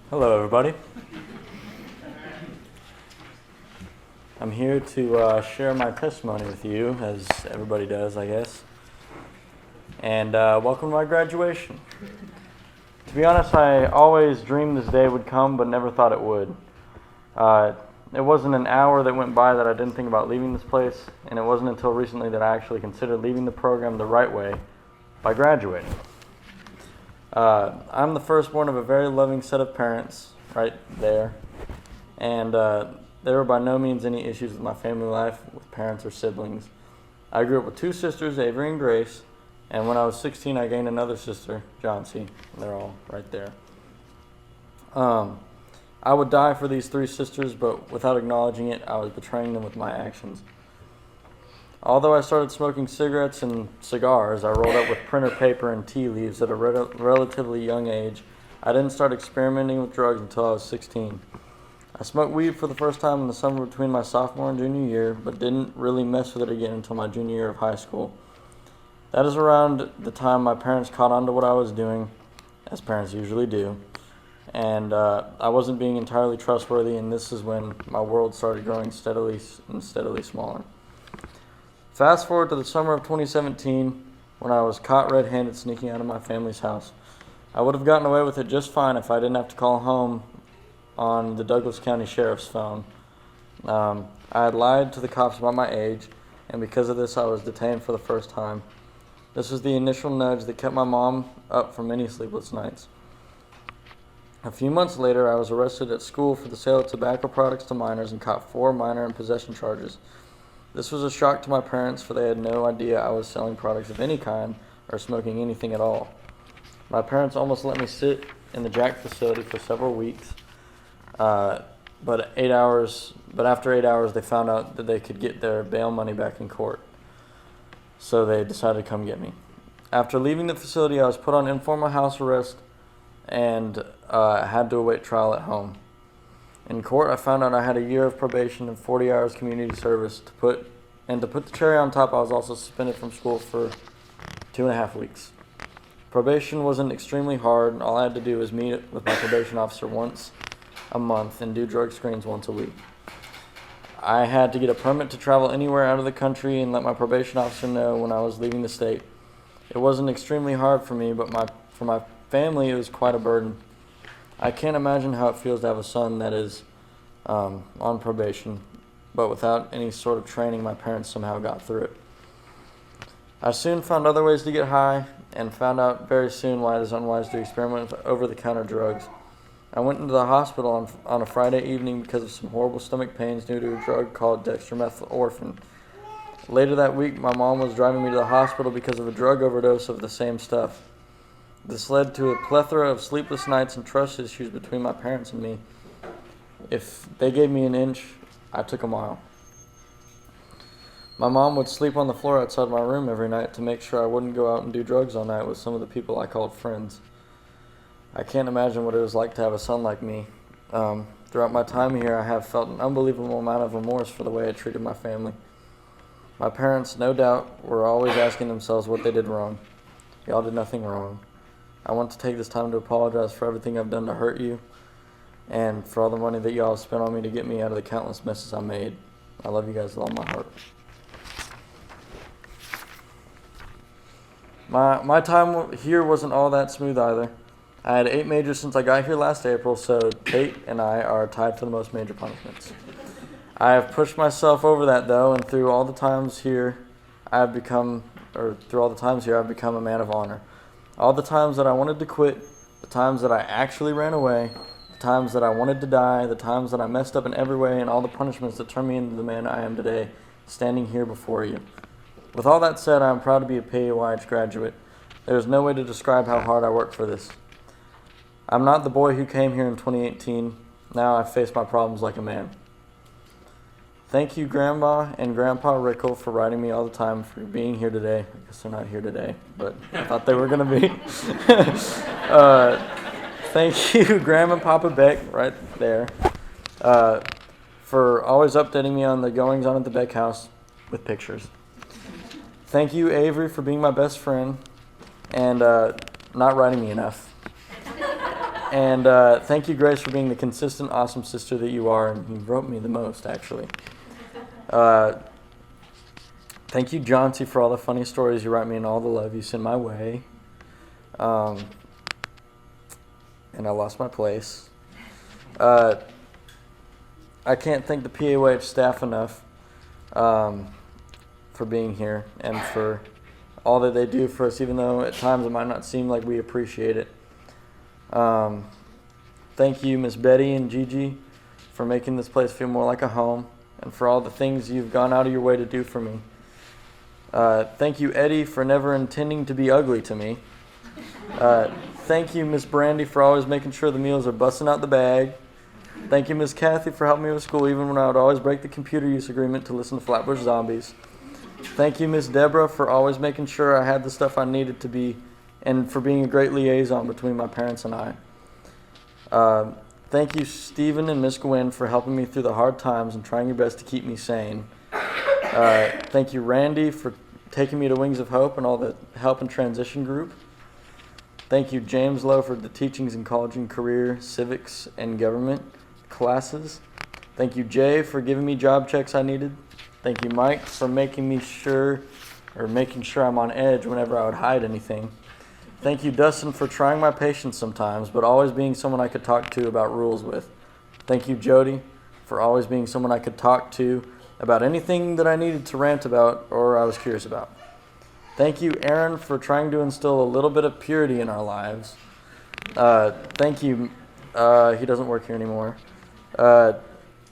Hello, everybody. I'm here to share my testimony with you, as everybody does, I guess. And welcome to my graduation. To be honest, I always dreamed this day would come, but never thought it would. It wasn't an hour that went by that I didn't think about leaving this place, and it wasn't until recently that I actually considered leaving the program the right way by graduating. I'm the firstborn of a very loving set of parents, right there, and there were by no means any issues with my family life with parents or siblings. I grew up with two sisters, Avery and Grace, and when I was 16 I gained another sister, Johnsy. They're all right there. I would die for these three sisters, but without acknowledging it, I was betraying them with my actions. Although I started smoking cigarettes and cigars, I rolled up with printer paper and tea leaves at a relatively young age. I didn't start experimenting with drugs until I was 16. I smoked weed for the first time in the summer between my sophomore and junior year, but didn't really mess with it again until my junior year of high school. That is around the time my parents caught on to what I was doing, as parents usually do, and I wasn't being entirely trustworthy, and this is when my world started growing steadily smaller. Fast forward to the summer of 2017, when I was caught red-handed sneaking out of my family's house. I would have gotten away with it just fine if I didn't have to call home on the Douglas County Sheriff's phone. I had lied to the cops about my age, and because of this I was detained for the first time. This was the initial nudge that kept my mom up for many sleepless nights. A few months later, I was arrested at school for the sale of tobacco products to minors and caught 4 minor and possession charges. This was a shock to my parents, for they had no idea I was selling products of any kind or smoking anything at all. My parents almost let me sit in the Jack facility for several weeks, but after 8 hours they found out that they could get their bail money back in court, so they decided to come get me. After leaving the facility, I was put on informal house arrest and had to await trial at home. In court, I found out I had a year of probation and 40 hours community service to put the cherry on top. I was also suspended from school for 2.5 weeks. Probation wasn't extremely hard. All I had to do was meet with my probation officer once a month and do drug screens once a week. I had to get a permit to travel anywhere out of the country and let my probation officer know when I was leaving the state. It wasn't extremely hard for me, but for my family it was quite a burden. I can't imagine how it feels to have a son that is on probation, but without any sort of training, my parents somehow got through it. I soon found other ways to get high and found out very soon why it is unwise to experiment with over-the-counter drugs. I went into the hospital on a Friday evening because of some horrible stomach pains due to a drug called dextromethorphan. Later that week, my mom was driving me to the hospital because of a drug overdose of the same stuff. This led to a plethora of sleepless nights and trust issues between my parents and me. If they gave me an inch, I took a mile. My mom would sleep on the floor outside my room every night to make sure I wouldn't go out and do drugs all night with some of the people I called friends. I can't imagine what it was like to have a son like me. Throughout my time here, I have felt an unbelievable amount of remorse for the way I treated my family. My parents, no doubt, were always asking themselves what they did wrong. Y'all did nothing wrong. I want to take this time to apologize for everything I've done to hurt you and for all the money that y'all have spent on me to get me out of the countless messes I made. I love you guys with all my heart. My time here wasn't all that smooth either. I had 8 majors since I got here last April, so Tate and I are tied for the most major punishments. I have pushed myself over that though, and through all the times here, I've become a man of honor. All the times that I wanted to quit, the times that I actually ran away, the times that I wanted to die, the times that I messed up in every way, and all the punishments that turned me into the man I am today, standing here before you. With all that said, I am proud to be a PAYH graduate. There is no way to describe how hard I worked for this. I'm not the boy who came here in 2018. Now I face my problems like a man. Thank you, Grandma and Grandpa Rickle, for writing me all the time, for being here today. I guess they're not here today, but I thought they were going to be. Thank you, Grandma and Papa Beck, right there, for always updating me on the goings-on at the Beck house with pictures. Thank you, Avery, for being my best friend and not writing me enough. And thank you, Grace, for being the consistent, awesome sister that you are, and you wrote me the most, actually. Thank you, John T., for all the funny stories you write me and all the love you send my way. And I lost my place. I can't thank the PAYH staff enough for being here and for all that they do for us, even though at times it might not seem like we appreciate it. Thank you, Miss Betty and Gigi, for making this place feel more like a home and for all the things you've gone out of your way to do for me. Thank you, Eddie, for never intending to be ugly to me. Thank you, Miss Brandy, for always making sure the meals are busting out the bag. Thank you, Miss Kathy, for helping me with school, even when I would always break the computer use agreement to listen to Flatbush Zombies. Thank you, Miss Deborah, for always making sure I had the stuff I needed to be, and for being a great liaison between my parents and I. Thank you, Stephen and Miss Gwen, for helping me through the hard times and trying your best to keep me sane. Thank you, Randy, for taking me to Wings of Hope and all the help and transition group. Thank you, James Lowe, for the teachings in college and career, civics, and government classes. Thank you, Jay, for giving me job checks I needed. Thank you, Mike, for making sure I'm on edge whenever I would hide anything. Thank you, Dustin, for trying my patience sometimes, but always being someone I could talk to about rules with. Thank you, Jody, for always being someone I could talk to about anything that I needed to rant about or I was curious about. Thank you, Aaron, for trying to instill a little bit of purity in our lives. Thank you, he doesn't work here anymore.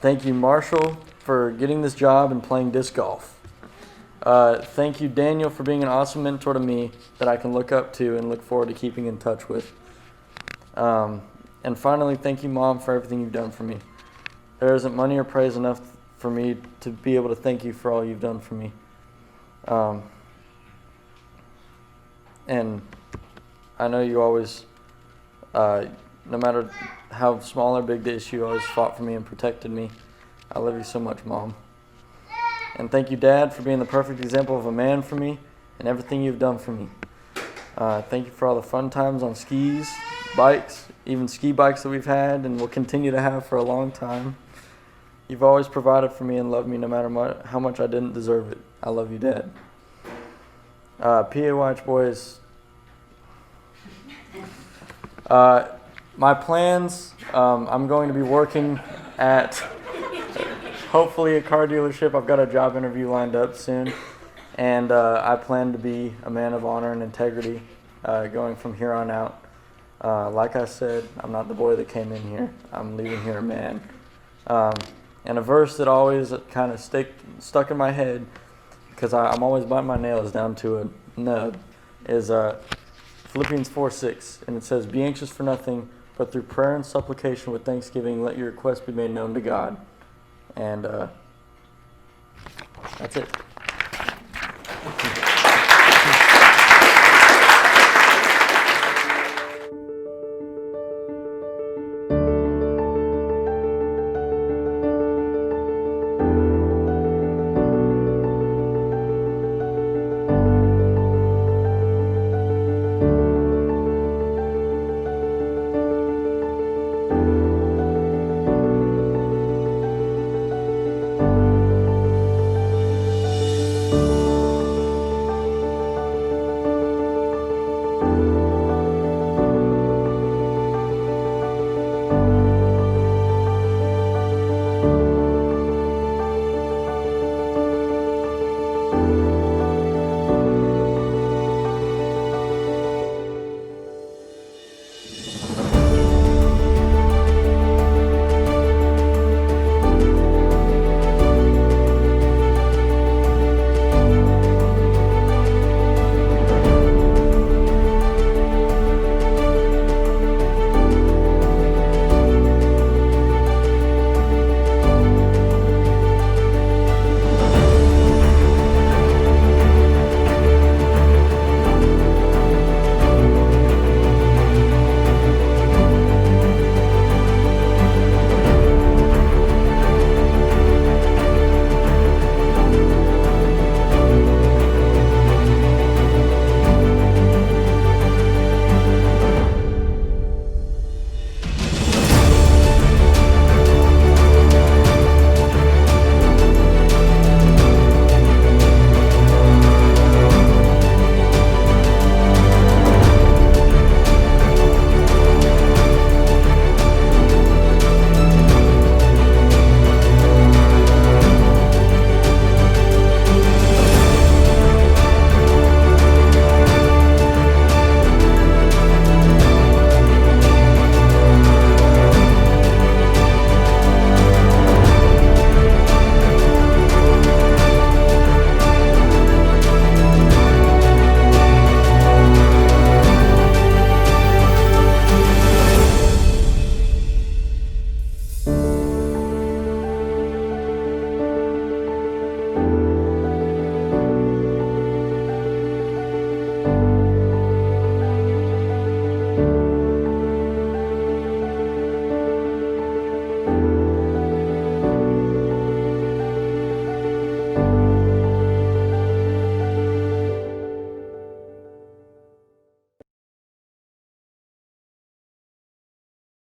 Thank you, Marshall, for getting this job and playing disc golf. Thank you, Daniel, for being an awesome mentor to me that I can look up to and look forward to keeping in touch with. And finally, thank you, Mom, for everything you've done for me. There isn't money or praise enough for me to be able to thank you for all you've done for me. And I know you always, no matter how small or big the issue, you always fought for me and protected me. I love you so much, Mom. And thank you, Dad, for being the perfect example of a man for me and everything you've done for me. Thank you for all the fun times on skis, bikes, even ski bikes that we've had and will continue to have for a long time. You've always provided for me and loved me no matter how much I didn't deserve it. I love you, Dad. PAYH boys, my plans, I'm going to be working at hopefully a car dealership. I've got a job interview lined up soon, and I plan to be a man of honor and integrity going from here on out. Like I said, I'm not the boy that came in here. I'm leaving here a man. And a verse that always kind of stuck in my head, because I'm always biting my nails down to a nub, is Philippians 4:6, and it says, "Be anxious for nothing, but through prayer and supplication with thanksgiving, let your requests be made known to God." And that's it.